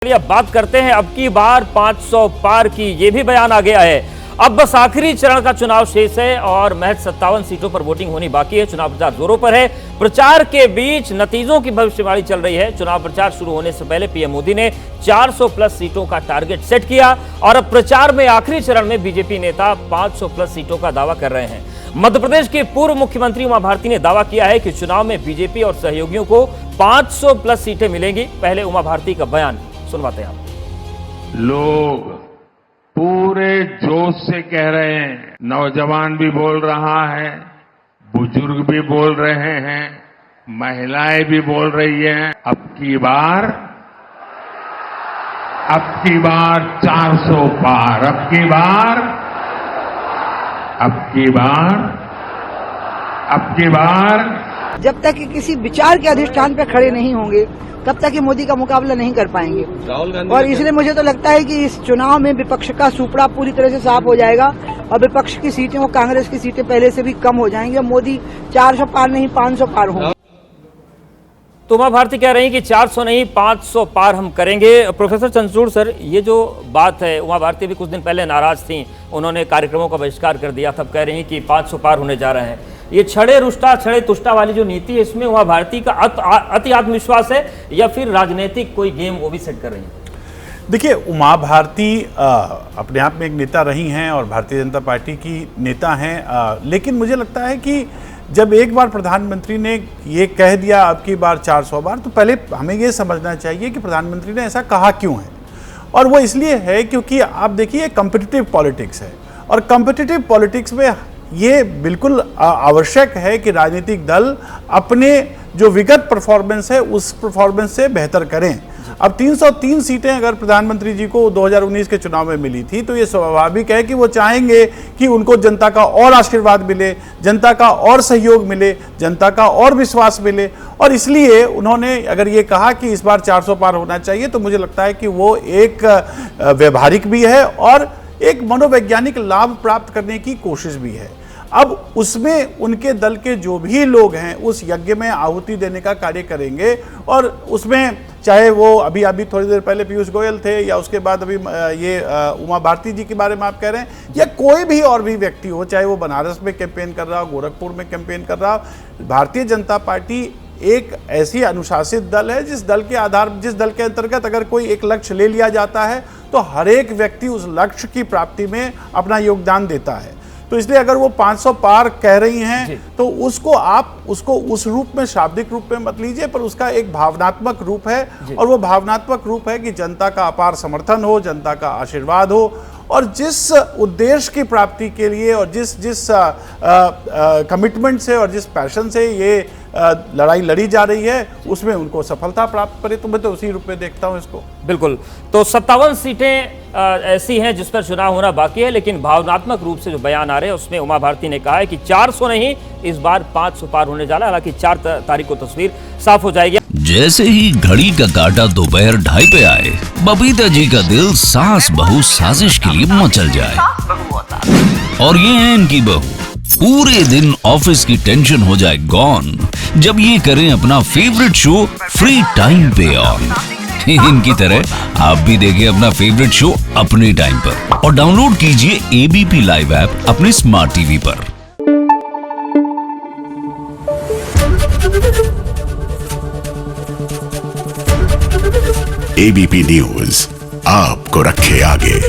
चलिए अब बात करते हैं अब की बार 500 पार की। ये भी बयान आ गया है। अब बस आखिरी चरण का चुनाव शेष है और महज 57 सीटों पर वोटिंग होनी बाकी है। चुनाव प्रचार जोरों पर है। प्रचार के बीच नतीजों की भविष्यवाणी चल रही है। चुनाव प्रचार शुरू होने से पहले पीएम मोदी ने 400 प्लस सीटों का टारगेट सेट किया और अब प्रचार में आखिरी चरण में बीजेपी नेता 500 प्लस सीटों का दावा कर रहे हैं। मध्य प्रदेश के पूर्व मुख्यमंत्री उमा भारती ने दावा किया है कि चुनाव में बीजेपी और सहयोगियों को 500 प्लस सीटें मिलेंगी। पहले उमा भारती का बयान सुनवाते हैं आप। लोग पूरे जोश से कह रहे हैं, नौजवान भी बोल रहा है, बुजुर्ग भी बोल रहे हैं, महिलाएं भी बोल रही हैं, अब की बार 400 पार, अब की बार जब तक कि किसी विचार के अधिष्ठान पर खड़े नहीं होंगे तब तक कि मोदी का मुकाबला नहीं कर पाएंगे। और इसलिए मुझे तो लगता है कि इस चुनाव में विपक्ष का सुपड़ा पूरी तरह से साफ हो जाएगा और विपक्ष की सीटें और कांग्रेस की सीटें पहले से भी कम हो जाएंगी और मोदी 400 पार नहीं 500 पार होंगे। तो उमा भारती कह रही हैं कि 400 नहीं 500 पार हम करेंगे। प्रोफेसर चंद्रचूड़ सर, ये जो बात है, उमा भारती भी कुछ दिन पहले नाराज थी, उन्होंने कार्यक्रमों का बहिष्कार कर दिया, तब कह रही हैं कि 500 पार होने जा रहे हैं। ये छड़े रुष्टा छड़े तुष्टा वाली जो नीति है, इसमें उमा भारती का अति आत्मविश्वास है या फिर राजनीतिक कोई गेम वो भी सेट कर रही है? देखिए, उमा भारती अपने आप में एक नेता रही हैं और भारतीय जनता पार्टी की नेता हैं, लेकिन मुझे लगता है कि जब एक बार प्रधानमंत्री ने ये कह दिया अब की बार 400 बार, तो पहले हमें ये समझना चाहिए कि प्रधानमंत्री ने ऐसा कहा क्यों है। और वो इसलिए है क्योंकि आप देखिए कॉम्पिटिटिव पॉलिटिक्स है और कॉम्पिटिटिव पॉलिटिक्स में ये बिल्कुल आवश्यक है कि राजनीतिक दल अपने जो विगत परफॉर्मेंस है उस परफॉर्मेंस से बेहतर करें। अब 303 सीटें अगर प्रधानमंत्री जी को 2019 के चुनाव में मिली थी तो ये स्वाभाविक है कि वो चाहेंगे कि उनको जनता का और आशीर्वाद मिले, जनता का और सहयोग मिले, जनता का और विश्वास मिले। और इसलिए उन्होंने अगर ये कहा कि इस बार 400 पार होना चाहिए, तो मुझे लगता है कि वो एक व्यवहारिक भी है और एक मनोवैज्ञानिक लाभ प्राप्त करने की कोशिश भी है। अब उसमें उनके दल के जो भी लोग हैं उस यज्ञ में आहुति देने का कार्य करेंगे और उसमें चाहे वो अभी थोड़ी देर पहले पीयूष गोयल थे या उसके बाद अभी ये उमा भारती जी के बारे में आप कह रहे हैं, या कोई भी और भी व्यक्ति हो, चाहे वो बनारस में कैंपेन कर रहा हो, गोरखपुर में कैंपेन कर रहा हो, भारतीय जनता पार्टी एक ऐसी अनुशासित दल है जिस दल के अंतर्गत अगर कोई एक लक्ष्य ले लिया जाता है तो हर एक व्यक्ति उस लक्ष्य की प्राप्ति में अपना योगदान देता है। तो इसलिए अगर वो 500 पार कह रही हैं तो उसको उस रूप में, शाब्दिक रूप में मत लीजिए, पर उसका एक भावनात्मक रूप है और वो भावनात्मक रूप है कि जनता का अपार समर्थन हो, जनता का आशीर्वाद हो और जिस उद्देश्य की प्राप्ति के लिए और जिस कमिटमेंट से और जिस पैशन से ये लड़ाई लड़ी जा रही है उसमें उनको सफलता प्राप्त करे। तो मैं तो उसी रूप में देखता हूं इसको। बिल्कुल। तो 57 सीटें ऐसी हैं जिस पर चुनाव होना बाकी है, लेकिन भावनात्मक रूप से जो बयान आ रहे हैं उसमें उमा भारती ने कहा है कि 400 नहीं इस बार 500 पार होने जा रहा है। हालांकि 4 तारीख को तस्वीर साफ हो जाएगी। जैसे ही घड़ी का काटा दोपहर 2:30 पे आए, बबीता जी का दिल सास बहू साजिश के लिए मचल जाए। और ये है इनकी बहू, पूरे दिन ऑफिस की टेंशन हो जाए गॉन जब ये करें अपना फेवरेट शो फ्री टाइम पे ऑन। इनकी तरह आप भी देखिए अपना फेवरेट शो अपने टाइम पर और डाउनलोड कीजिए एबीपी लाइव ऐप अपने स्मार्ट टीवी पर। एबीपी न्यूज आपको रखे आगे।